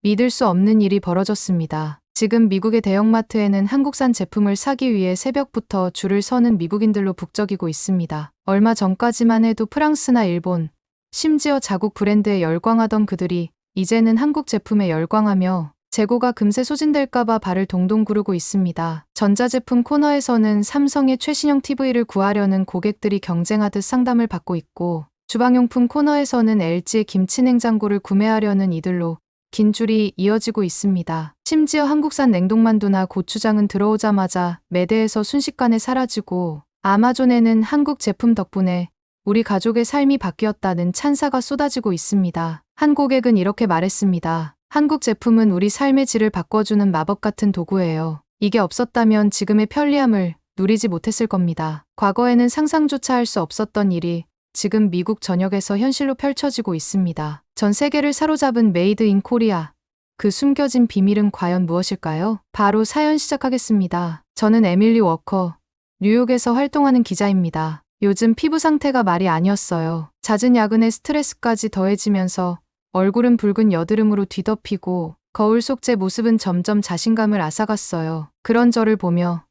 믿을 수 없는 일이 벌어졌습니다. 지금 미국의 대형마트에는 한국산 제품을 사기 위해 새벽부터 줄을 서는 미국인들로 북적이고 있습니다. 얼마 전까지만 해도 프랑스나 일본, 심지어 자국 브랜드에 열광하던 그들이 이제는 한국 제품에 열광하며 재고가 금세 소진될까봐 발을 동동 구르고 있습니다. 전자제품 코너에서는 삼성의 최신형 TV를 구하려는 고객들이 경쟁하듯 상담을 받고 있고, 주방용품 코너에서는 LG의 김치냉장고를 구매하려는 이들로 긴 줄이 이어지고 있습니다. 심지어 한국산 냉동만두나 고추장은 들어오자마자 매대에서 순식간에 사라지고, 아마존에는 한국 제품 덕분에 우리 가족의 삶이 바뀌었다는 찬사가 쏟아지고 있습니다. 한 고객은 이렇게 말했습니다. 한국 제품은 우리 삶의 질을 바꿔주는 마법 같은 도구예요. 이게 없었다면 지금의 편리함을 누리지 못했을 겁니다. 과거에는 상상조차 할 수 없었던 일이 지금 미국 전역에서 현실로 펼쳐지고 있습니다. 전 세계를 사로잡은 메이드 인 코리아. 그 숨겨진 비밀은 과연 무엇일까요? 바로 사연 시작하겠습니다. 저는 에밀리 워커, 뉴욕에서 활동하는 기자입니다. 요즘 피부 상태가 말이 아니었어요. 잦은 야근에 스트레스까지 더해지면서 얼굴은 붉은 여드름으로 뒤덮이고 거울 속 제 모습은 점점 자신감을 앗아갔어요. 그런 저를 보며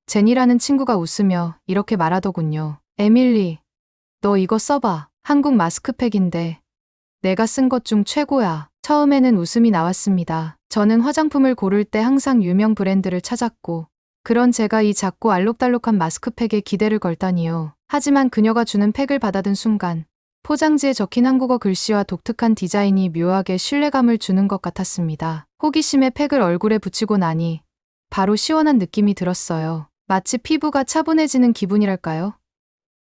제니라는 친구가 웃으며 이렇게 말하더군요. 에밀리, 너 이거 써봐. 한국 마스크팩인데 내가 쓴 것 중 최고야. 처음에는 웃음이 나왔습니다. 저는 화장품을 고를 때 항상 유명 브랜드를 찾았고, 그런 제가 이 작고 알록달록한 마스크팩에 기대를 걸다니요. 하지만 그녀가 주는 팩을 받아든 순간 포장지에 적힌 한국어 글씨와 독특한 디자인이 묘하게 신뢰감을 주는 것 같았습니다. 호기심에 팩을 얼굴에 붙이고 나니 바로 시원한 느낌이 들었어요. 마치 피부가 차분해지는 기분이랄까요?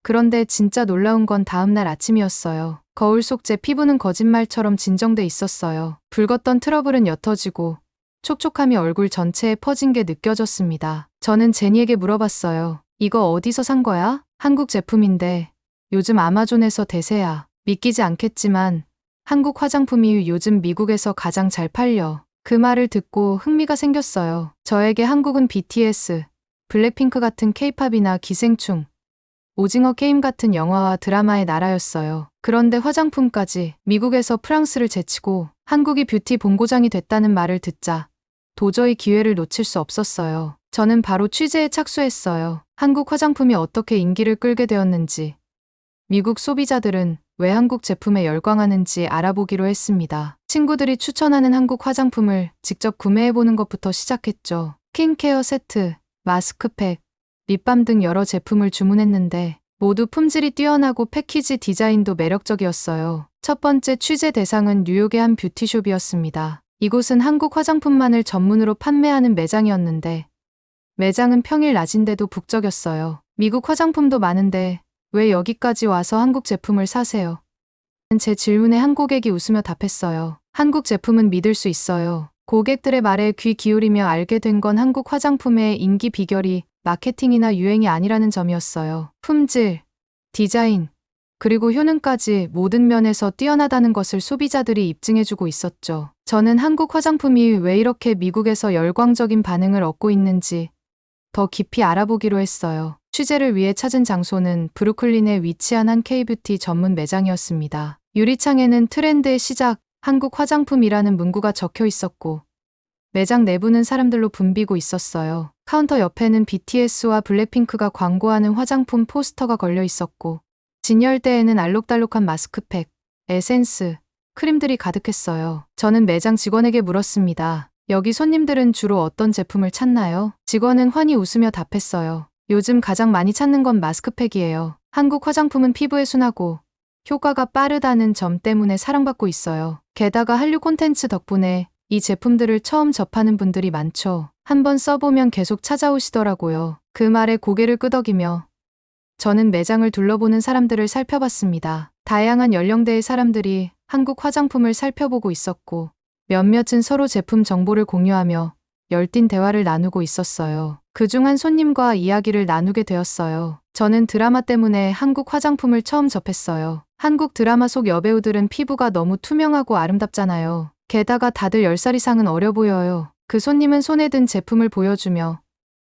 그런데 진짜 놀라운 건 다음날 아침이었어요. 거울 속 제 피부는 거짓말처럼 진정돼 있었어요. 붉었던 트러블은 옅어지고 촉촉함이 얼굴 전체에 퍼진 게 느껴졌습니다. 저는 제니에게 물어봤어요. 이거 어디서 산 거야? 한국 제품인데 요즘 아마존에서 대세야. 믿기지 않겠지만 한국 화장품이 요즘 미국에서 가장 잘 팔려. 그 말을 듣고 흥미가 생겼어요. 저에게 한국은 BTS, 블랙핑크 같은 K-팝이나 기생충, 오징어 게임 같은 영화와 드라마의 나라였어요. 그런데 화장품까지 미국에서 프랑스를 제치고 한국이 뷰티 본고장이 됐다는 말을 듣자 도저히 기회를 놓칠 수 없었어요. 저는 바로 취재에 착수했어요. 한국 화장품이 어떻게 인기를 끌게 되었는지, 미국 소비자들은 왜 한국 제품에 열광하는지 알아보기로 했습니다. 친구들이 추천하는 한국 화장품을 직접 구매해보는 것부터 시작했죠. 스킨케어 세트, 마스크팩, 립밤 등 여러 제품을 주문했는데 모두 품질이 뛰어나고 패키지 디자인도 매력적이었어요. 첫 번째 취재 대상은 뉴욕의 한 뷰티숍이었습니다. 이곳은 한국 화장품만을 전문으로 판매하는 매장이었는데 매장은 평일 낮인데도 북적였어요. 미국 화장품도 많은데 왜 여기까지 와서 한국 제품을 사세요? 제 질문에 한 고객이 웃으며 답했어요. 한국 제품은 믿을 수 있어요. 고객들의 말에 귀 기울이며 알게 된 건 한국 화장품의 인기 비결이 마케팅이나 유행이 아니라는 점이었어요. 품질, 디자인, 그리고 효능까지 모든 면에서 뛰어나다는 것을 소비자들이 입증해주고 있었죠. 저는 한국 화장품이 왜 이렇게 미국에서 열광적인 반응을 얻고 있는지 더 깊이 알아보기로 했어요. 취재를 위해 찾은 장소는 브루클린에 위치한 한 K뷰티 전문 매장이었습니다. 유리창에는 트렌드의 시작, 한국 화장품이라는 문구가 적혀 있었고 매장 내부는 사람들로 붐비고 있었어요. 카운터 옆에는 BTS와 블랙핑크가 광고하는 화장품 포스터가 걸려 있었고 진열대에는 알록달록한 마스크팩, 에센스, 크림들이 가득했어요. 저는 매장 직원에게 물었습니다. 여기 손님들은 주로 어떤 제품을 찾나요? 직원은 환히 웃으며 답했어요. 요즘 가장 많이 찾는 건 마스크팩이에요. 한국 화장품은 피부에 순하고 효과가 빠르다는 점 때문에 사랑받고 있어요. 게다가 한류 콘텐츠 덕분에 이 제품들을 처음 접하는 분들이 많죠. 한번 써보면 계속 찾아오시더라고요. 그 말에 고개를 끄덕이며 저는 매장을 둘러보는 사람들을 살펴봤습니다. 다양한 연령대의 사람들이 한국 화장품을 살펴보고 있었고 몇몇은 서로 제품 정보를 공유하며 열띤 대화를 나누고 있었어요. 그중 한 손님과 이야기를 나누게 되었어요. 저는 드라마 때문에 한국 화장품을 처음 접했어요. 한국 드라마 속 여배우들은 피부가 너무 투명하고 아름답잖아요. 게다가 다들 10살 이상은 어려 보여요. 그 손님은 손에 든 제품을 보여주며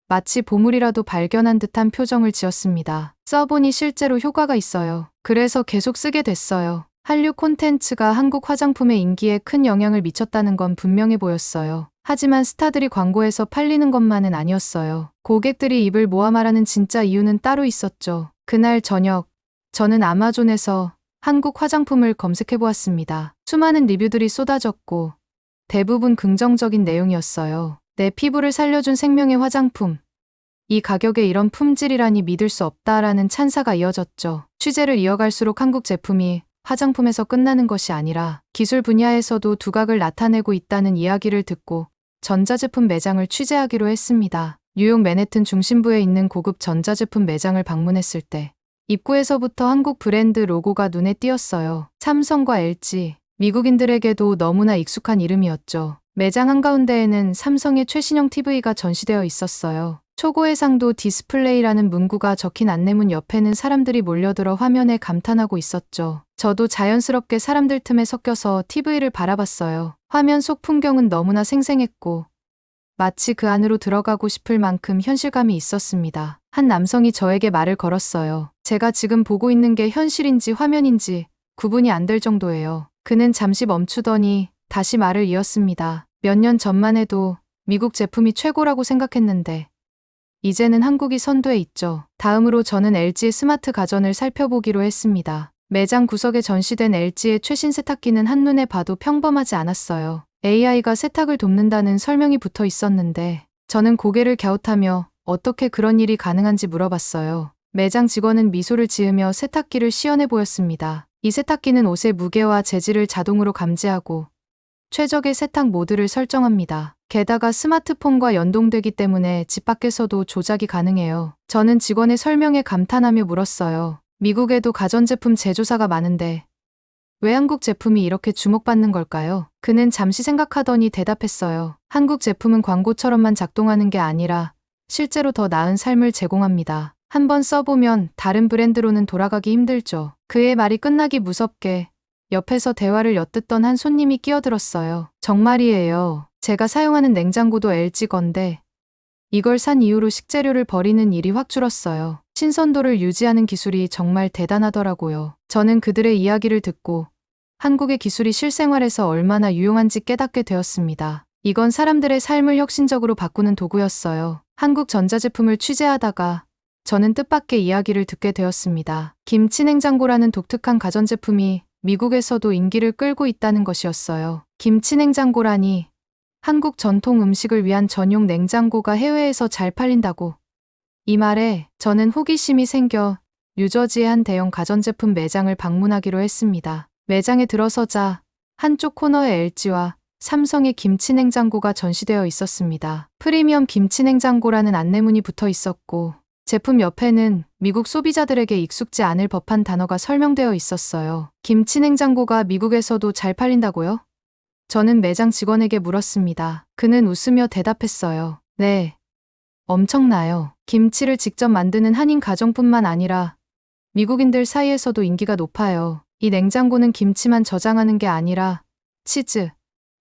마치 보물이라도 발견한 듯한 표정을 지었습니다. 써보니 실제로 효과가 있어요. 그래서 계속 쓰게 됐어요. 한류 콘텐츠가 한국 화장품의 인기에 큰 영향을 미쳤다는 건 분명해 보였어요. 하지만 스타들이 광고에서 팔리는 것만은 아니었어요. 고객들이 입을 모아 말하는 진짜 이유는 따로 있었죠. 그날 저녁, 저는 아마존에서 한국 화장품을 검색해 보았습니다. 수많은 리뷰들이 쏟아졌고 대부분 긍정적인 내용이었어요. 내 피부를 살려준 생명의 화장품. 이 가격에 이런 품질이라니 믿을 수 없다라는 찬사가 이어졌죠. 취재를 이어갈수록 한국 제품이 화장품에서 끝나는 것이 아니라 기술 분야에서도 두각을 나타내고 있다는 이야기를 듣고 전자제품 매장을 취재하기로 했습니다. 뉴욕 맨해튼 중심부에 있는 고급 전자제품 매장을 방문했을 때 입구에서부터 한국 브랜드 로고가 눈에 띄었어요. 삼성과 LG, 미국인들에게도 너무나 익숙한 이름이었죠. 매장 한가운데에는 삼성의 최신형 TV가 전시되어 있었어요. 초고해상도 디스플레이라는 문구가 적힌 안내문 옆에는 사람들이 몰려들어 화면에 감탄하고 있었죠. 저도 자연스럽게 사람들 틈에 섞여서 TV를 바라봤어요. 화면 속 풍경은 너무나 생생했고 마치 그 안으로 들어가고 싶을 만큼 현실감이 있었습니다. 한 남성이 저에게 말을 걸었어요. 제가 지금 보고 있는 게 현실인지 화면인지 구분이 안 될 정도예요. 그는 잠시 멈추더니 다시 말을 이었습니다. 몇 년 전만 해도 미국 제품이 최고라고 생각했는데 이제는 한국이 선두에 있죠. 다음으로 저는 LG의 스마트 가전을 살펴보기로 했습니다. 매장 구석에 전시된 LG의 최신 세탁기는 한눈에 봐도 평범하지 않았어요. AI가 세탁을 돕는다는 설명이 붙어 있었는데 저는 고개를 갸웃하며 어떻게 그런 일이 가능한지 물어봤어요. 매장 직원은 미소를 지으며 세탁기를 시연해 보였습니다. 이 세탁기는 옷의 무게와 재질을 자동으로 감지하고 최적의 세탁 모드를 설정합니다. 게다가 스마트폰과 연동되기 때문에 집 밖에서도 조작이 가능해요. 저는 직원의 설명에 감탄하며 물었어요. 미국에도 가전제품 제조사가 많은데 왜 한국 제품이 이렇게 주목받는 걸까요? 그는 잠시 생각하더니 대답했어요. 한국 제품은 광고처럼만 작동하는 게 아니라 실제로 더 나은 삶을 제공합니다. 한번 써보면 다른 브랜드로는 돌아가기 힘들죠. 그의 말이 끝나기 무섭게 옆에서 대화를 엿듣던 한 손님이 끼어들었어요. 정말이에요. 제가 사용하는 냉장고도 LG 건데 이걸 산 이후로 식재료를 버리는 일이 확 줄었어요. 신선도를 유지하는 기술이 정말 대단하더라고요. 저는 그들의 이야기를 듣고 한국의 기술이 실생활에서 얼마나 유용한지 깨닫게 되었습니다. 이건 사람들의 삶을 혁신적으로 바꾸는 도구였어요. 한국 전자제품을 취재하다가 저는 뜻밖의 이야기를 듣게 되었습니다. 김치냉장고라는 독특한 가전제품이 미국에서도 인기를 끌고 있다는 것이었어요. 김치냉장고라니 한국 전통 음식을 위한 전용 냉장고가 해외에서 잘 팔린다고. 이 말에 저는 호기심이 생겨 뉴저지의 한 대형 가전제품 매장을 방문하기로 했습니다. 매장에 들어서자 한쪽 코너에 LG와 삼성의 김치냉장고가 전시되어 있었습니다. 프리미엄 김치냉장고라는 안내문이 붙어 있었고 제품 옆에는 미국 소비자들에게 익숙지 않을 법한 단어가 설명되어 있었어요. 김치냉장고가 미국에서도 잘 팔린다고요? 저는 매장 직원에게 물었습니다. 그는 웃으며 대답했어요. 네, 엄청나요. 김치를 직접 만드는 한인 가정뿐만 아니라 미국인들 사이에서도 인기가 높아요. 이 냉장고는 김치만 저장하는 게 아니라 치즈,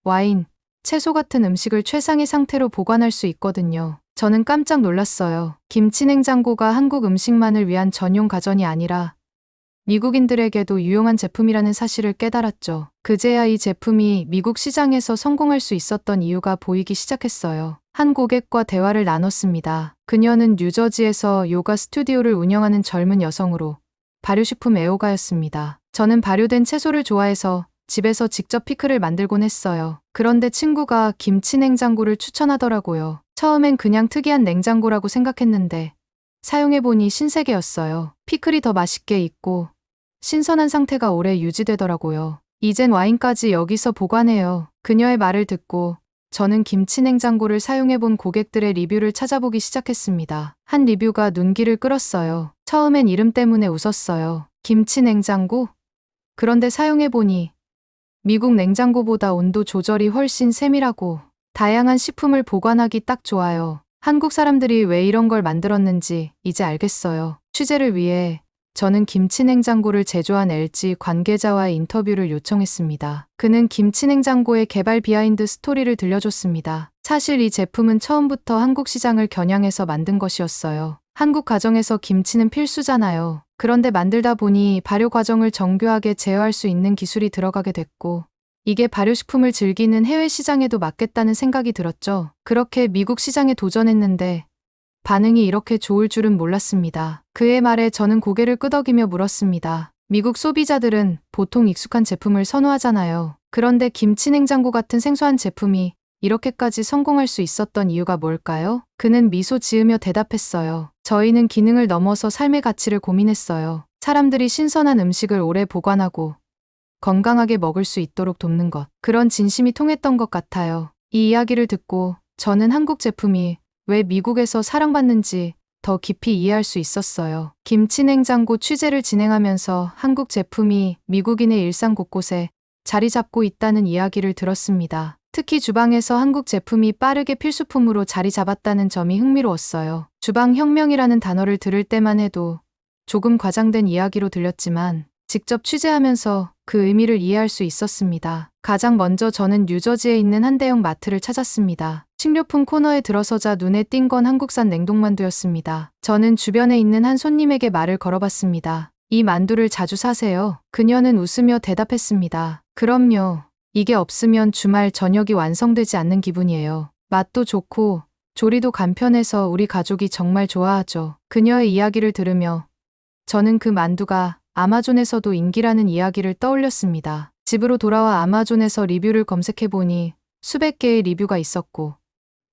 와인, 채소 같은 음식을 최상의 상태로 보관할 수 있거든요. 저는 깜짝 놀랐어요. 김치 냉장고가 한국 음식만을 위한 전용 가전이 아니라 미국인들에게도 유용한 제품이라는 사실을 깨달았죠. 그제야 이 제품이 미국 시장에서 성공할 수 있었던 이유가 보이기 시작했어요. 한 고객과 대화를 나눴습니다. 그녀는 뉴저지에서 요가 스튜디오를 운영하는 젊은 여성으로 발효식품 애호가였습니다. 저는 발효된 채소를 좋아해서 집에서 직접 피클을 만들곤 했어요. 그런데 친구가 김치 냉장고를 추천하더라고요. 처음엔 그냥 특이한 냉장고라고 생각했는데 사용해보니 신세계였어요. 피클이 더 맛있게 익고 신선한 상태가 오래 유지되더라고요. 이젠 와인까지 여기서 보관해요. 그녀의 말을 듣고 저는 김치 냉장고를 사용해본 고객들의 리뷰를 찾아보기 시작했습니다. 한 리뷰가 눈길을 끌었어요. 처음엔 이름 때문에 웃었어요. 김치 냉장고? 그런데 사용해보니 미국 냉장고보다 온도 조절이 훨씬 세밀하고 다양한 식품을 보관하기 딱 좋아요. 한국 사람들이 왜 이런 걸 만들었는지 이제 알겠어요. 취재를 위해 저는 김치 냉장고를 제조한 LG 관계자와의 인터뷰를 요청했습니다. 그는 김치 냉장고의 개발 비하인드 스토리를 들려줬습니다. 사실 이 제품은 처음부터 한국 시장을 겨냥해서 만든 것이었어요. 한국 가정에서 김치는 필수잖아요. 그런데 만들다 보니 발효 과정을 정교하게 제어할 수 있는 기술이 들어가게 됐고, 이게 발효식품을 즐기는 해외 시장에도 맞겠다는 생각이 들었죠. 그렇게 미국 시장에 도전했는데 반응이 이렇게 좋을 줄은 몰랐습니다. 그의 말에 저는 고개를 끄덕이며 물었습니다. 미국 소비자들은 보통 익숙한 제품을 선호하잖아요. 그런데 김치 냉장고 같은 생소한 제품이 이렇게까지 성공할 수 있었던 이유가 뭘까요? 그는 미소 지으며 대답했어요. 저희는 기능을 넘어서 삶의 가치를 고민했어요. 사람들이 신선한 음식을 오래 보관하고 건강하게 먹을 수 있도록 돕는 것. 그런 진심이 통했던 것 같아요. 이 이야기를 듣고 저는 한국 제품이 왜 미국에서 사랑받는지 더 깊이 이해할 수 있었어요. 김치 냉장고 취재를 진행하면서 한국 제품이 미국인의 일상 곳곳에 자리 잡고 있다는 이야기를 들었습니다. 특히 주방에서 한국 제품이 빠르게 필수품으로 자리 잡았다는 점이 흥미로웠어요. 주방혁명이라는 단어를 들을 때만 해도 조금 과장된 이야기로 들렸지만 직접 취재하면서 그 의미를 이해할 수 있었습니다. 가장 먼저 저는 뉴저지에 있는 한 대형 마트를 찾았습니다. 식료품 코너에 들어서자 눈에 띈 건 한국산 냉동만두였습니다. 저는 주변에 있는 한 손님에게 말을 걸어봤습니다. 이 만두를 자주 사세요? 그녀는 웃으며 대답했습니다. 그럼요. 이게 없으면 주말 저녁이 완성되지 않는 기분이에요. 맛도 좋고 조리도 간편해서 우리 가족이 정말 좋아하죠. 그녀의 이야기를 들으며 저는 그 만두가 아마존에서도 인기라는 이야기를 떠올렸습니다. 집으로 돌아와 아마존에서 리뷰를 검색해보니 수백 개의 리뷰가 있었고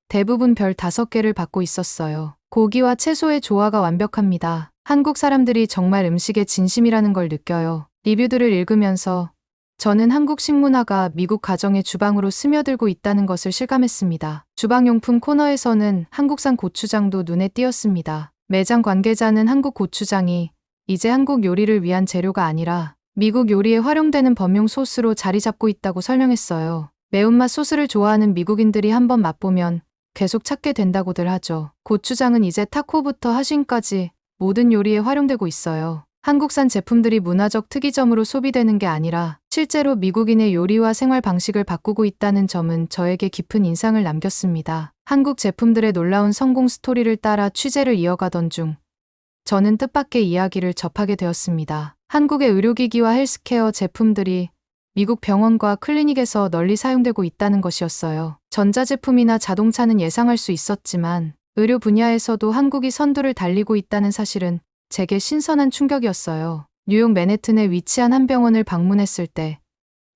대부분 별 5개를 받고 있었어요. 고기와 채소의 조화가 완벽합니다. 한국 사람들이 정말 음식에 진심이라는 걸 느껴요. 리뷰들을 읽으면서 저는 한국 식문화가 미국 가정의 주방으로 스며들고 있다는 것을 실감했습니다. 주방용품 코너에서는 한국산 고추장도 눈에 띄었습니다. 매장 관계자는 한국 고추장이 이제 한국 요리를 위한 재료가 아니라 미국 요리에 활용되는 범용 소스로 자리 잡고 있다고 설명했어요. 매운맛 소스를 좋아하는 미국인들이 한번 맛보면 계속 찾게 된다고들 하죠. 고추장은 이제 타코부터 하신까지 모든 요리에 활용되고 있어요. 한국산 제품들이 문화적 특이점으로 소비되는 게 아니라 실제로 미국인의 요리와 생활 방식을 바꾸고 있다는 점은 저에게 깊은 인상을 남겼습니다. 한국 제품들의 놀라운 성공 스토리를 따라 취재를 이어가던 중 저는 뜻밖의 이야기를 접하게 되었습니다. 한국의 의료기기와 헬스케어 제품들이 미국 병원과 클리닉에서 널리 사용되고 있다는 것이었어요. 전자제품이나 자동차는 예상할 수 있었지만 의료 분야에서도 한국이 선두를 달리고 있다는 사실은 제게 신선한 충격이었어요. 뉴욕 맨해튼에 위치한 한 병원을 방문했을 때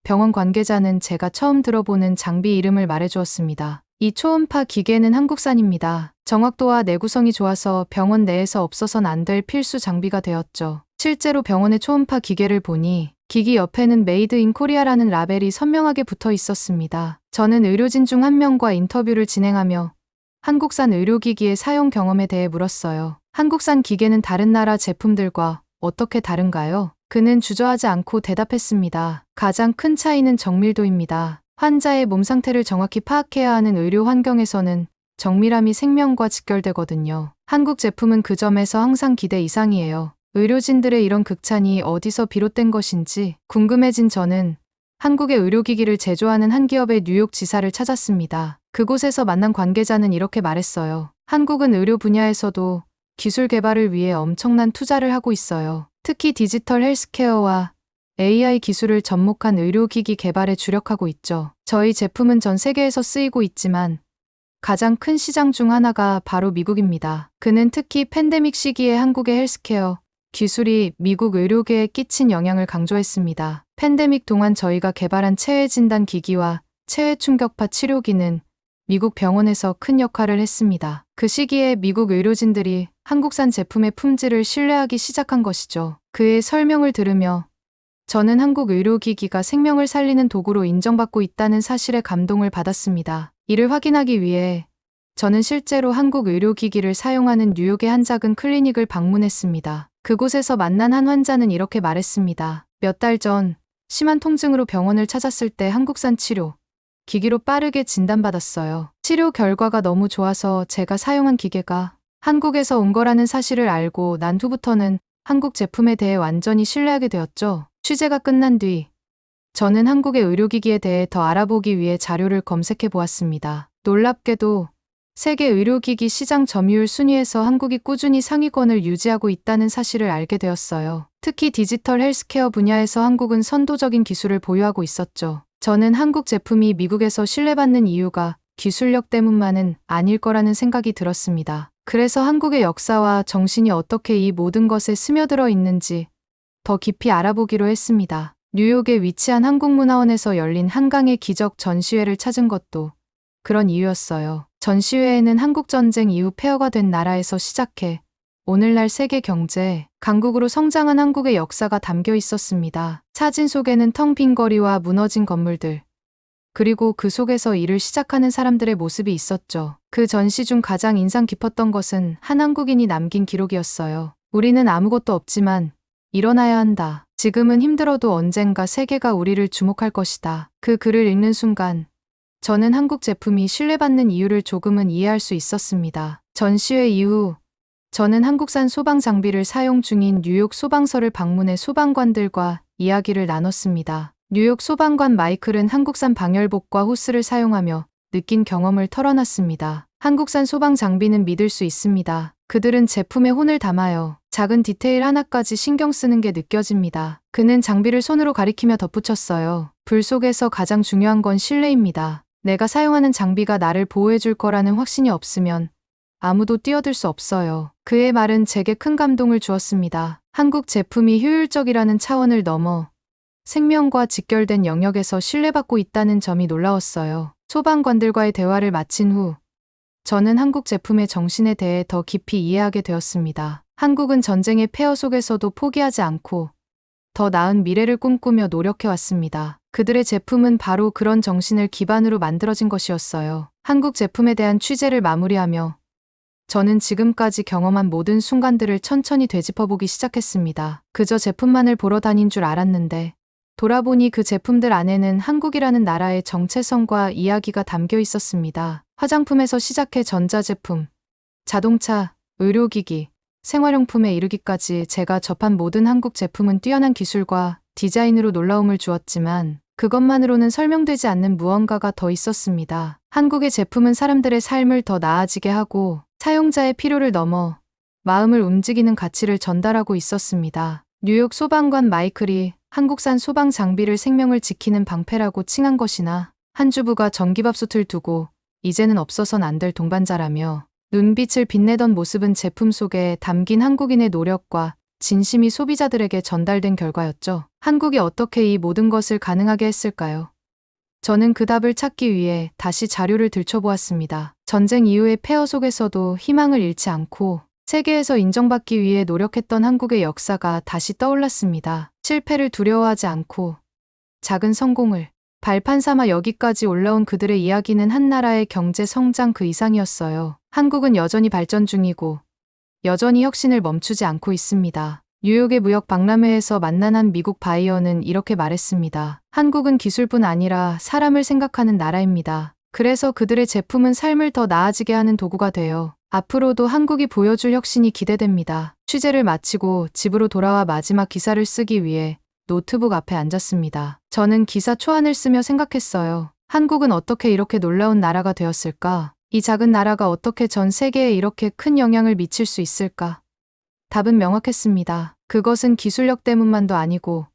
병원 관계자는 제가 처음 들어보는 장비 이름을 말해주었습니다. 이 초음파 기계는 한국산입니다. 정확도와 내구성이 좋아서 병원 내에서 없어선 안 될 필수 장비가 되었죠. 실제로 병원의 초음파 기계를 보니 기기 옆에는 메이드 인 코리아라는 라벨이 선명하게 붙어 있었습니다. 저는 의료진 중 한 명과 인터뷰를 진행하며 한국산 의료기기의 사용 경험에 대해 물었어요. 한국산 기계는 다른 나라 제품들과 어떻게 다른가요? 그는 주저하지 않고 대답했습니다. 가장 큰 차이는 정밀도입니다. 환자의 몸 상태를 정확히 파악해야 하는 의료 환경에서는 정밀함이 생명과 직결되거든요. 한국 제품은 그 점에서 항상 기대 이상이에요. 의료진들의 이런 극찬이 어디서 비롯된 것인지 궁금해진 저는 한국의 의료기기를 제조하는 한 기업의 뉴욕 지사를 찾았습니다. 그곳에서 만난 관계자는 이렇게 말했어요. 한국은 의료 분야에서도 기술 개발을 위해 엄청난 투자를 하고 있어요. 특히 디지털 헬스케어와 AI 기술을 접목한 의료기기 개발에 주력하고 있죠. 저희 제품은 전 세계에서 쓰이고 있지만 가장 큰 시장 중 하나가 바로 미국입니다. 그는 특히 팬데믹 시기에 한국의 헬스케어 기술이 미국 의료계에 끼친 영향을 강조했습니다. 팬데믹 동안 저희가 개발한 체외 진단 기기와 체외 충격파 치료기는 미국 병원에서 큰 역할을 했습니다. 그 시기에 미국 의료진들이 한국산 제품의 품질을 신뢰하기 시작한 것이죠. 그의 설명을 들으며 저는 한국 의료기기가 생명을 살리는 도구로 인정받고 있다는 사실에 감동을 받았습니다. 이를 확인하기 위해 저는 실제로 한국 의료기기를 사용하는 뉴욕의 한 작은 클리닉을 방문했습니다. 그곳에서 만난 한 환자는 이렇게 말했습니다. 몇 달 전 심한 통증으로 병원을 찾았을 때 한국산 치료 기기로 빠르게 진단받았어요. 치료 결과가 너무 좋아서 제가 사용한 기계가 한국에서 온 거라는 사실을 알고 난 후부터는 한국 제품에 대해 완전히 신뢰하게 되었죠. 취재가 끝난 뒤 저는 한국의 의료기기에 대해 더 알아보기 위해 자료를 검색해 보았습니다. 놀랍게도 세계 의료기기 시장 점유율 순위에서 한국이 꾸준히 상위권을 유지하고 있다는 사실을 알게 되었어요. 특히 디지털 헬스케어 분야에서 한국은 선도적인 기술을 보유하고 있었죠. 저는 한국 제품이 미국에서 신뢰받는 이유가 기술력 때문만은 아닐 거라는 생각이 들었습니다. 그래서 한국의 역사와 정신이 어떻게 이 모든 것에 스며들어 있는지 더 깊이 알아보기로 했습니다. 뉴욕에 위치한 한국문화원에서 열린 한강의 기적 전시회를 찾은 것도 그런 이유였어요. 전시회에는 한국전쟁 이후 폐허가 된 나라에서 시작해 오늘날 세계 경제 강국으로 성장한 한국의 역사가 담겨 있었습니다. 사진 속에는 텅 빈 거리와 무너진 건물들, 그리고 그 속에서 일을 시작하는 사람들의 모습이 있었죠. 그 전시 중 가장 인상 깊었던 것은 한 한국인이 남긴 기록이었어요. 우리는 아무것도 없지만 일어나야 한다. 지금은 힘들어도 언젠가 세계가 우리를 주목할 것이다. 그 글을 읽는 순간 저는 한국 제품이 신뢰받는 이유를 조금은 이해할 수 있었습니다. 전시회 이후 저는 한국산 소방 장비를 사용 중인 뉴욕 소방서를 방문해 소방관들과 이야기를 나눴습니다. 뉴욕 소방관 마이클은 한국산 방열복과 호스를 사용하며 느낀 경험을 털어놨습니다. 한국산 소방 장비는 믿을 수 있습니다. 그들은 제품에 혼을 담아요. 작은 디테일 하나까지 신경 쓰는 게 느껴집니다. 그는 장비를 손으로 가리키며 덧붙였어요. 불 속에서 가장 중요한 건 신뢰입니다. 내가 사용하는 장비가 나를 보호해줄 거라는 확신이 없으면 아무도 뛰어들 수 없어요. 그의 말은 제게 큰 감동을 주었습니다. 한국 제품이 효율적이라는 차원을 넘어 생명과 직결된 영역에서 신뢰받고 있다는 점이 놀라웠어요. 소방관들과의 대화를 마친 후 저는 한국 제품의 정신에 대해 더 깊이 이해하게 되었습니다. 한국은 전쟁의 폐허 속에서도 포기하지 않고 더 나은 미래를 꿈꾸며 노력해왔습니다. 그들의 제품은 바로 그런 정신을 기반으로 만들어진 것이었어요. 한국 제품에 대한 취재를 마무리하며 저는 지금까지 경험한 모든 순간들을 천천히 되짚어보기 시작했습니다. 그저 제품만을 보러 다닌 줄 알았는데 돌아보니 그 제품들 안에는 한국이라는 나라의 정체성과 이야기가 담겨 있었습니다. 화장품에서 시작해 전자제품, 자동차, 의료기기, 생활용품에 이르기까지 제가 접한 모든 한국 제품은 뛰어난 기술과 디자인으로 놀라움을 주었지만 그것만으로는 설명되지 않는 무언가가 더 있었습니다. 한국의 제품은 사람들의 삶을 더 나아지게 하고 사용자의 필요를 넘어 마음을 움직이는 가치를 전달하고 있었습니다. 뉴욕 소방관 마이클이 한국산 소방 장비를 생명을 지키는 방패라고 칭한 것이나 한 주부가 전기밥솥을 두고 이제는 없어선 안 될 동반자라며 눈빛을 빛내던 모습은 제품 속에 담긴 한국인의 노력과 진심이 소비자들에게 전달된 결과였죠. 한국이 어떻게 이 모든 것을 가능하게 했을까요? 저는 그 답을 찾기 위해 다시 자료를 들춰보았습니다. 전쟁 이후의 폐허 속에서도 희망을 잃지 않고 세계에서 인정받기 위해 노력했던 한국의 역사가 다시 떠올랐습니다. 실패를 두려워하지 않고 작은 성공을 발판 삼아 여기까지 올라온 그들의 이야기는 한 나라의 경제 성장 그 이상이었어요. 한국은 여전히 발전 중이고 여전히 혁신을 멈추지 않고 있습니다. 뉴욕의 무역 박람회에서 만난 한 미국 바이어는 이렇게 말했습니다. 한국은 기술뿐 아니라 사람을 생각하는 나라입니다. 그래서 그들의 제품은 삶을 더 나아지게 하는 도구가 되어 앞으로도 한국이 보여줄 혁신이 기대됩니다. 취재를 마치고 집으로 돌아와 마지막 기사를 쓰기 위해 노트북 앞에 앉았습니다. 저는 기사 초안을 쓰며 생각했어요. 한국은 어떻게 이렇게 놀라운 나라가 되었을까? 이 작은 나라가 어떻게 전 세계에 이렇게 큰 영향을 미칠 수 있을까? 답은 명확했습니다. 그것은 기술력 때문만도 아니고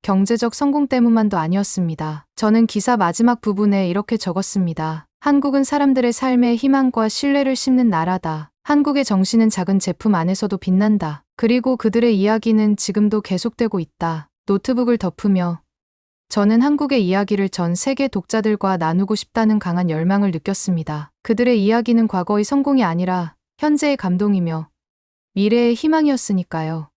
경제적 성공 때문만도 아니었습니다. 저는 기사 마지막 부분에 이렇게 적었습니다. 한국은 사람들의 삶에 희망과 신뢰를 심는 나라다. 한국의 정신은 작은 제품 안에서도 빛난다. 그리고 그들의 이야기는 지금도 계속되고 있다. 노트북을 덮으며 저는 한국의 이야기를 전 세계 독자들과 나누고 싶다는 강한 열망을 느꼈습니다. 그들의 이야기는 과거의 성공이 아니라 현재의 감동이며 미래의 희망이었으니까요.